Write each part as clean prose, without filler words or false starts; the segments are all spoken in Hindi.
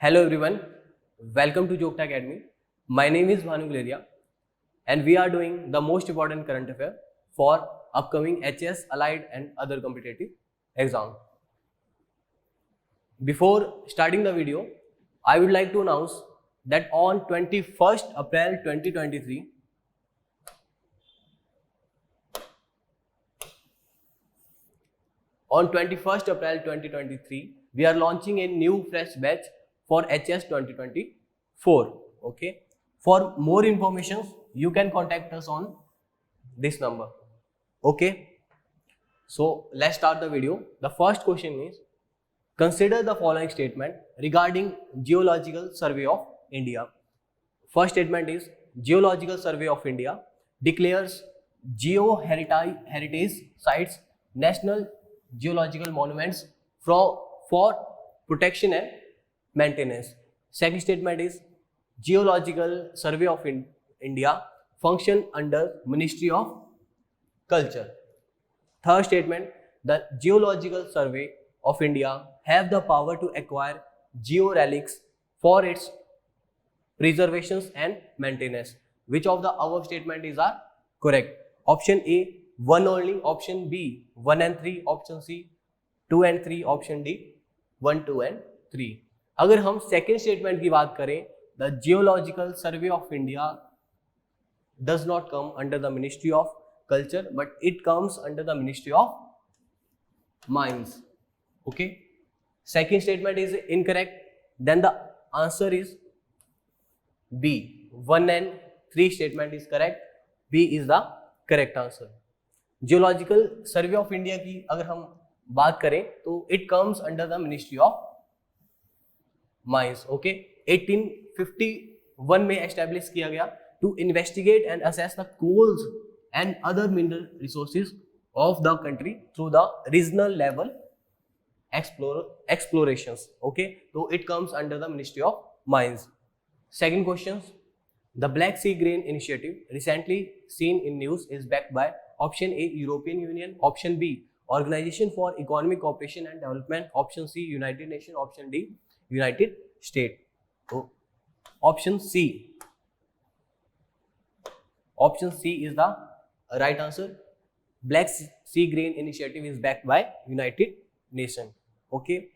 Hello everyone, welcome to Jokta Academy. My name is Bhanu Guleria and we are doing the most important current affair for upcoming HS, Allied and other competitive exam. Before starting the video, I would like to announce that on 21st April 2023, we are launching a new fresh batch for HS 2024. Okay. For more information, you can contact us on this number. Okay. So let's start the video. The first question is, consider the following statement regarding Geological Survey of India. First statement is, Geological Survey of India declares geo-heritage sites national geological monuments for protection and maintenance. Second statement is, Geological Survey of India function under Ministry of Culture. Third statement, the Geological Survey of India have the power to acquire geo-relics for its preservations and maintenance. Which of the above statement is are correct? Option A, 1 only. Option B, 1 and 3. Option C, 2 and 3. Option D, 1, 2 and 3. अगर हम सेकेंड स्टेटमेंट की बात करें, the geological survey of India does not come under the Ministry of Culture, but it comes under the Ministry of Mines. Okay. Second statement is incorrect. Then the answer is B. 1 and 3 statement is correct. B is the correct answer. Geological Survey of India की अगर हम बात करें तो it comes under the Ministry of Mines. Okay. 1851 में एस्टेब्लिश किया गया to investigate and assess the coals and other mineral resources of the country through the regional level explorations. Okay, so it comes under the Ministry of Mines. Second question, the Black Sea Grain Initiative recently seen in news is backed by option A, European Union, option B, Organization for Economic Cooperation and Development, option C, United Nations, option D, United States. So option C is the right answer. Black Sea Grain Initiative is backed by United Nations. Okay.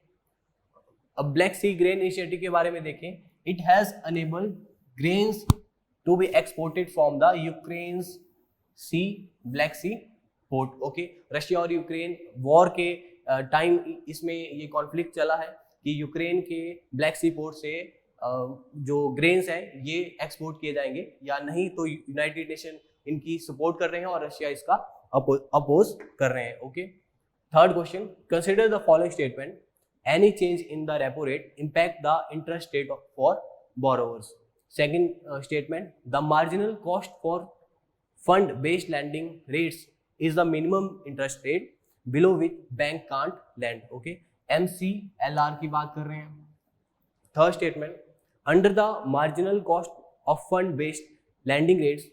अब Black Sea Grain Initiative के बारे में देखें, it has enabled grains to be exported from the Ukraine's Black Sea port. Okay. Russia और यूक्रेन वॉर के टाइम इसमें ये कॉन्फ्लिक्ट चला है कि यूक्रेन के ब्लैक सी पोर्ट से जो ग्रेन्स हैं ये एक्सपोर्ट किए जाएंगे या नहीं, तो यूनाइटेड नेशन इनकी सपोर्ट कर रहे हैं और रशिया इसका अपोज कर रहे हैं. Okay. Third question, consider the following statement, any change in the repo rate impact the interest rate for borrowers. Second statement, the marginal cost for fund based landing rates is the minimum interest rate below which bank can't lend. Okay. MCLR की बात कर रहे हैं. Third statement, under the marginal cost of fund-based lending rates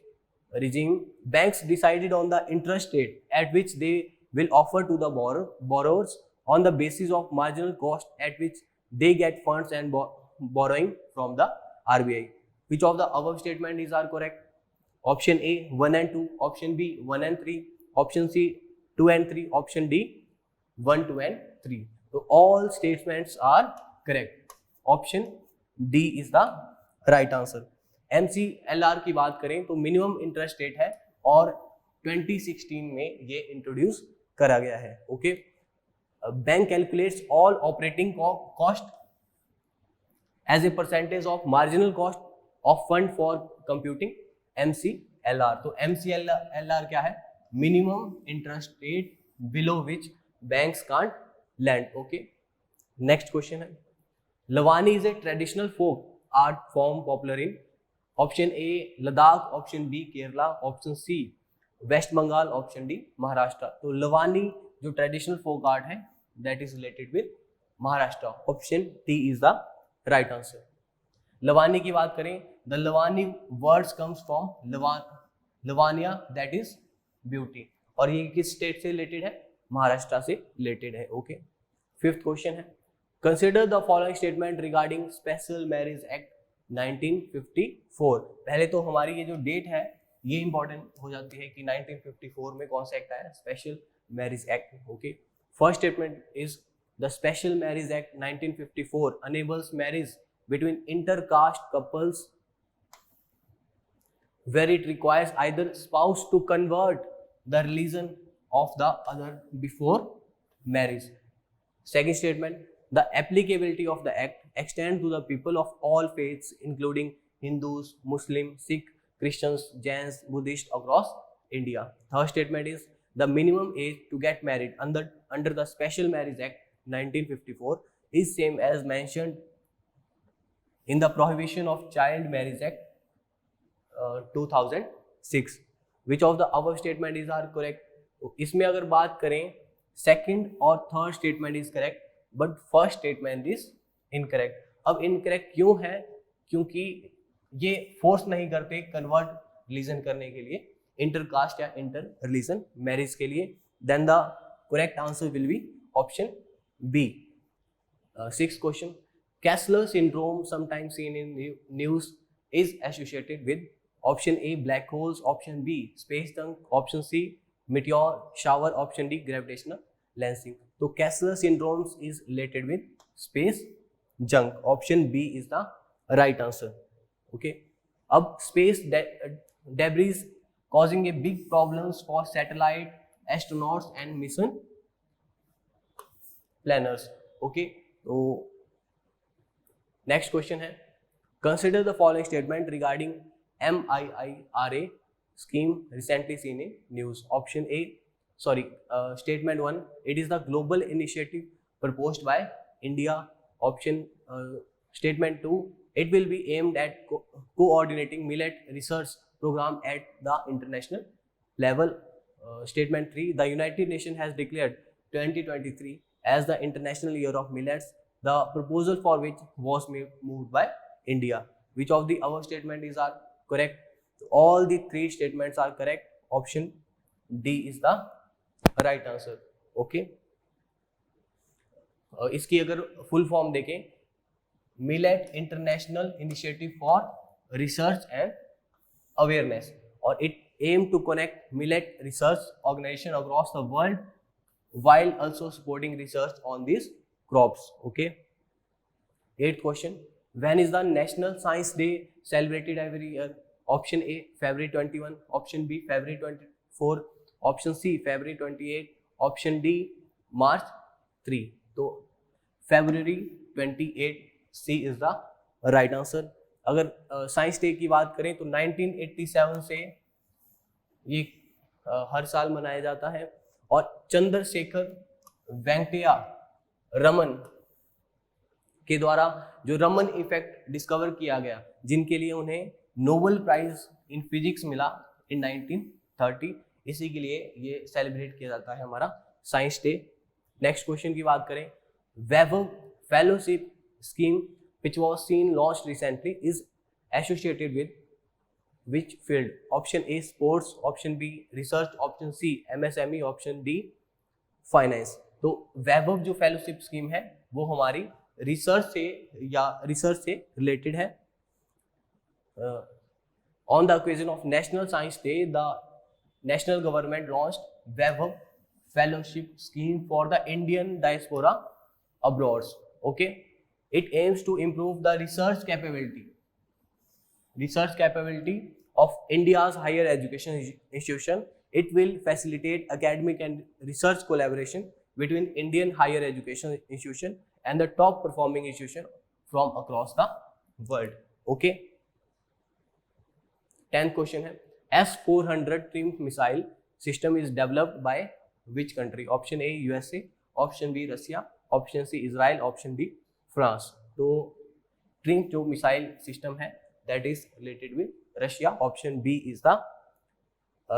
regime, banks decided on the interest rate at which they will offer to the borrowers on the basis of marginal cost at which they get funds and borrowing from the RBI. Which of the above statement is are correct? Option A, 1 and 2. Option B, 1 and 3. Option C, 2 and 3. Option D, 1, 2 and 3. So all statements are correct. Option D is the right answer. MCLR की बात करें तो मिनिमम इंटरेस्ट रेट है और 2016 में ये इंट्रोड्यूस करा गया है. Okay. Bank calculates all operating cost as a percentage of marginal cost of fund for computing MCLR. तो MCLR क्या है? Minimum interest rate below which banks can't lend. Okay. Next question है, Lavani is a traditional folk art form popular in option A, Ladakh, option B, Kerala, option C, West Bengal, option D, Maharashtra. तो Lavani जो traditional folk art है that is related with Maharashtra. Option D is the right answer. Lavani की बात करें, the Lavani words comes from Lavania that is beauty. और ये किस स्टेट से रिलेटेड है? महाराष्ट्र से रिलेटेड है. ओके. फिफ्थ क्वेश्चन है, consider the following statement regarding special marriage act 1954। पहले तो हमारी ये जो डेट है ये इंपॉर्टेंट हो जाती है कि 1954 में कौन सा एक्ट आया, special marriage act. Okay, first statement is the special marriage act 1954 enables marriage between intercaste couples where it requires either spouse to convert the religion of the other before marriage. Second statement, the applicability of the act extends to the people of all faiths including Hindus, Muslims, Sikh, Christians, Jains, Buddhists across India. Third statement is the minimum age to get married under the Special Marriage Act 1954 is same as mentioned in the Prohibition of Child Marriage Act 2006. Which of the above statement is are correct? इसमें अगर बात करें सेकंड और third statement is correct but first statement is incorrect. अब इनकरेक्ट क्यों है? क्योंकि ये फोर्स नहीं करते कन्वर्ट रिलीजन करने के लिए, इंटरकास्ट या इंटर रिलीजन मैरिज के लिए। Then the correct answer will be option B. Sixth question, Kessler syndrome sometimes seen in news is associated with option A black holes, option B space junk, option C meteor shower, option D gravitational lensing। तो Kessler syndromes is related with space junk, option B is the right answer। okay, अब space debris causing a big problems for satellite astronauts and mission planners। okay, तो next question है, consider the following statement regarding MIIRA scheme recently seen in news। option A, statement 1, it is the global initiative proposed by India। option statement 2, it will be aimed at coordinating millet research program at the international level। statement 3, the United Nations has declared 2023 as the International Year of Millets, the proposal for which was moved by India। Which of the above statement is are correct? All the three statements are correct, option D is the right answer। okay, इसकी अगर फुल फॉर्म देखें, millet international initiative for research and awareness, और it aim to connect millet research organisation across the world while also supporting research on these crops। okay, eighth question, when is the National Science Day celebrated every year? option A February 21, option B February 24, option C February 28, option D March 3। तो February 28 C is the right answer। अगर साइंस डे की बात करें तो 1987 से ये हर साल मनाया जाता है, और चंद्रशेखर वेंकैया रमन के द्वारा जो रमन इफेक्ट डिस्कवर किया गया, जिनके लिए उन्हें नोबेल प्राइज इन फिजिक्स मिला इन 1930, इसी के लिए ये सेलिब्रेट किया जाता है हमारा साइंस डे। नेक्स्ट क्वेश्चन की बात करें, Vaibhav fellowship scheme which was seen launched recently is associated with which field? option A sports, option B research, option C MSME, option D finance। तो वैभव जो फेलोशिप स्कीम है वो हमारी रिसर्च से या रिसर्च से रिलेटेड है। On the occasion of national science day the national government launched Vaibhav fellowship scheme for the Indian diaspora abroad. Okay, it aims to improve the research capability of India's higher education institution। It will facilitate academic and research collaboration between Indian higher education institution and the top performing institution from across the world। okay, 10th question है, S-400 trimmed missile system is developed by which country? option A USA, option B Russia, option C Israel, option D France। तो ट्रिम जो मिसाइल सिस्टम है that is related with Russia, option B is the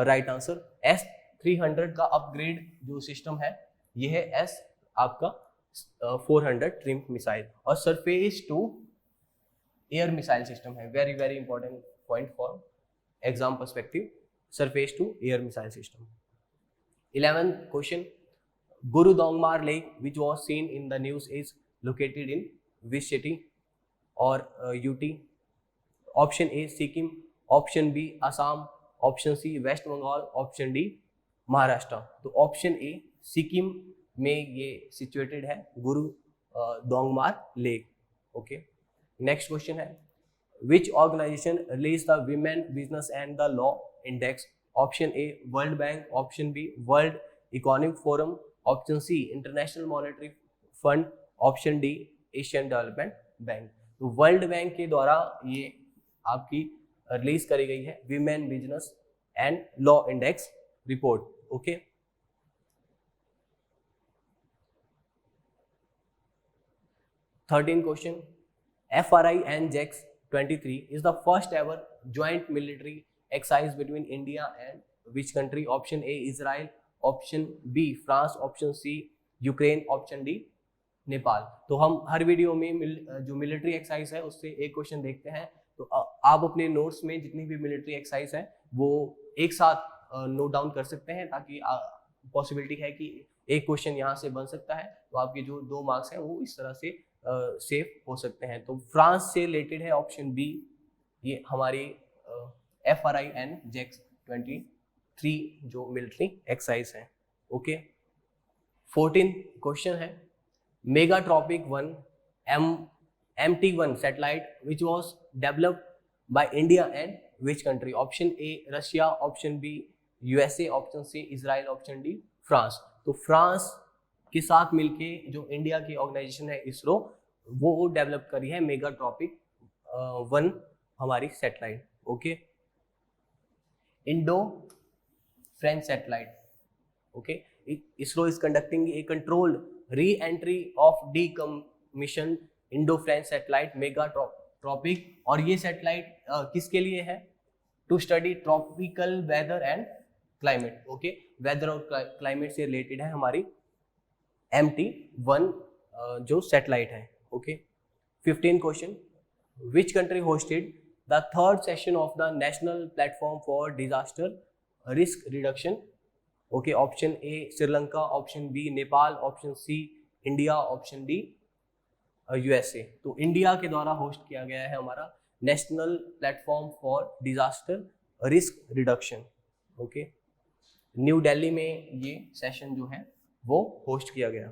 right answer। S-300 का अपग्रेड जो सिस्टम है ये है S आपका 400 ट्रिम्ड मिसाइल, और surface to air missile system है। Very very important point for exam perspective, surface to air missile system. 11th question, Gurudongmar Lake which was seen in the news is located in which city और UT? Option A Sikkim, option B Assam, option C West Bengal, option D Maharashtra. तो ऑप्शन ए सिक्किम में ये सिचुएटेड है, Guru Dongmar lake. Okay, next question है विच organization release the women business and the law index? Option A World Bank, option B World Economic Forum, option C International Monetary Fund, option D Asian Development Bank. तो वर्ल्ड बैंक के द्वारा ये आपकी रिलीज करी गई है women business and law index report. Okay, thirteen question, FRI and JEX 23 is the first ever joint military exercise between India and which country? Option A Israel, option B France, option C Ukraine, option D Nepal. तो हम हर वीडियो में जो मिलिट्री एक्सरसाइज है उससे एक क्वेश्चन देखते हैं। तो आप अपने नोट्स में जितनी भी मिलिट्री एक्सरसाइज है वो एक साथ नोट डाउन कर सकते हैं, ताकि पॉसिबिलिटी है कि एक क्वेश्चन यहाँ से बन सकता है, तो आपके जो 2 मार्क्स हैं वो इस तरह से सेफ हो सकते हैं। तो फ्रांस से रिलेटेड है ऑप्शन बी, ये हमारी FRI एंड JEX 23 जो मिलिट्री एक्सरसाइज है। ओके, 14 क्वेश्चन है मेगाट्रॉपिक 1 MT1 satellite which was developed by India and which country? Option A Russia, option B USA, option C Israel, option D France. तो फ्रांस के साथ मिलके जो इंडिया की ऑर्गेनाइजेशन है इसरो, वो डेवलप करी है मेगाट्रॉपिक 1 हमारी satellite. Okay, Indo French satellite. Okay, ISRO is conducting a controlled re entry of decommission Indo French satellite Meghatropiques. और ये सैटेलाइट किसके लिए है? To study tropical weather and climate. Okay, weather और क्लाइमेट से रिलेटेड है हमारी MT1 जो सैटेलाइट है। Okay, 15 question, which country hosted the third session of the national platform for disaster risk reduction? Okay, option A Sri Lanka, option B Nepal, option C India, option D USA। तो इंडिया के द्वारा होस्ट किया गया है हमारा national platform for disaster risk reduction. Okay, New Delhi में ये सेशन जो है वो होस्ट किया गया।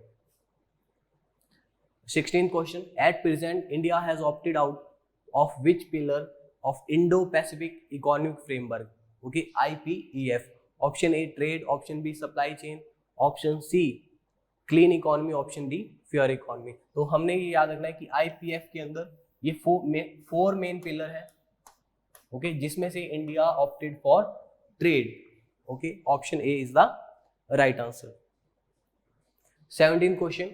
16 question, at present India has opted out of which pillar of Indo Pacific Economic Framework? Okay, IPEF। Option A trade, option B supply chain, option C clean economy, option D fair economy. तो हमने ये याद रखना है कि IPF के अंदर ये 4 मेन पिलर है। ओके, जिसमें से India opted for trade. Okay, option A is the right answer. 17 question,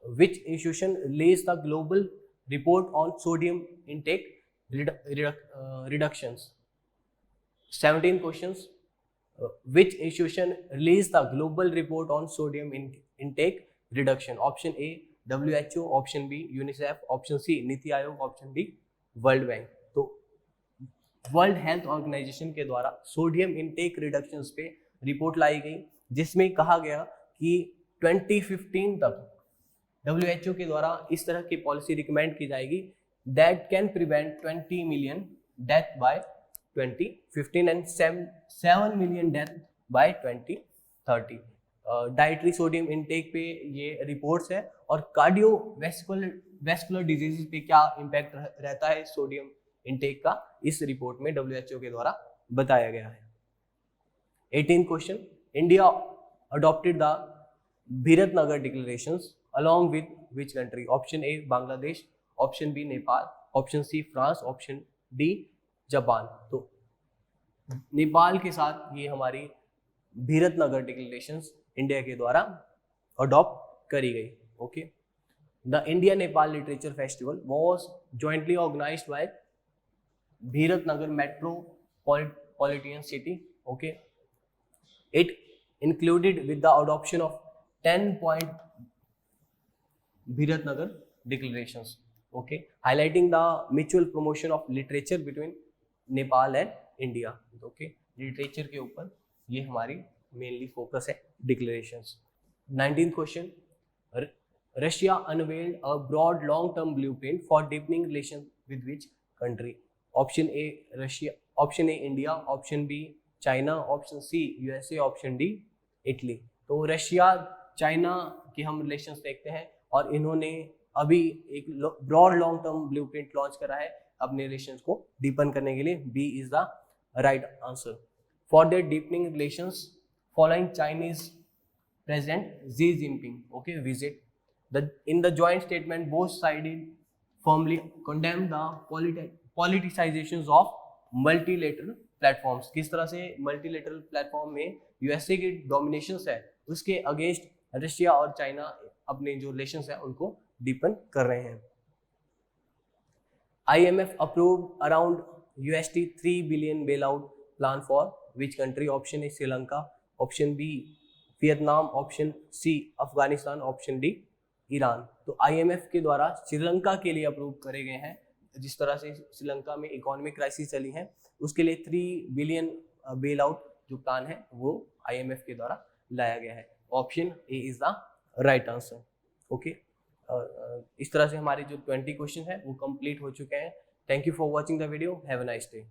which institution released the global report on sodium intake reductions? 17 questions, which institution released the global report on sodium intake reduction? Option A WHO, option B UNICEF, option C NITI Aayog, option D world bank. तो वर्ल्ड हेल्थ ऑर्गेनाइजेशन के द्वारा सोडियम इंटेक रिडक्शंस पे रिपोर्ट लाई गई, जिसमें कहा गया कि 2015 तक WHO के द्वारा इस तरह की पॉलिसी रिकमेंड की जाएगी that can prevent 20 million death by 2015 and 7 million death by 2030। Dietary sodium intake पे ये रिपोर्ट्स है, और कार्डियोवैस्कुलर डिजीज पे क्या इम्पैक्ट रहता है सोडियम इनटेक का, इस रिपोर्ट में WHO के द्वारा बताया गया है। 18 question, India adopted the Biratnagar declarations along with which country? Option A Bangladesh, option B Nepal, option C France, option D Japan. तो नेपाल के साथ ये हमारी भीरतनगर डिक्लेरेशंस इंडिया के द्वारा अडॉप्ट करी गई। Okay, the India Nepal literature festival was jointly organised by Biratnagar metropolitan city. Okay, it included with the adoption of 10 point Bhiratnagar declarations, okay, highlighting the mutual promotion of literature between Nepal and India. Okay, literature के ऊपर ये हमारी mainly focus है declarations। 19th question, Russia unveiled a broad long term blueprint for deepening relation with which country? Option A Russia, option A India, option B China, option C USA, option D Italy. तो रशिया चाइना के हम रिलेशंस देखते हैं और इन्होंने अभी एक broad long term blueprint launch करा है अपने रिलेशंस को डीपन करने के लिए। B is the right answer. For their deepening relations following Chinese president Xi Jinping visit. In the joint statement, both sides firmly condemn the politicizations of multilateral platforms. किस तरह से मल्टीलेटरल प्लेटफॉर्म में यूएसए की डोमिनेशंस है उसके अगेंस्ट रशिया और चाइना अपने जो रिलेशंस है उनको डीपन कर रहे हैं। IMF approved around $3 billion bailout plan for which country? Option A Sri Lanka, option B Vietnam, option C Afghanistan, option D Iran. तो IMF के द्वारा श्रीलंका के लिए अप्रूव करे गए हैं। जिस तरह से श्रीलंका में इकोनॉमिक क्राइसिस चली है उसके लिए 3 बिलियन बेल आउट जो प्लान है वो IMF के द्वारा लाया गया है। Option A is the right answer. Okay, इस तरह से हमारे जो 20 क्वेश्चन है वो कंप्लीट हो चुके हैं। Thank you for watching the video. Have a nice day.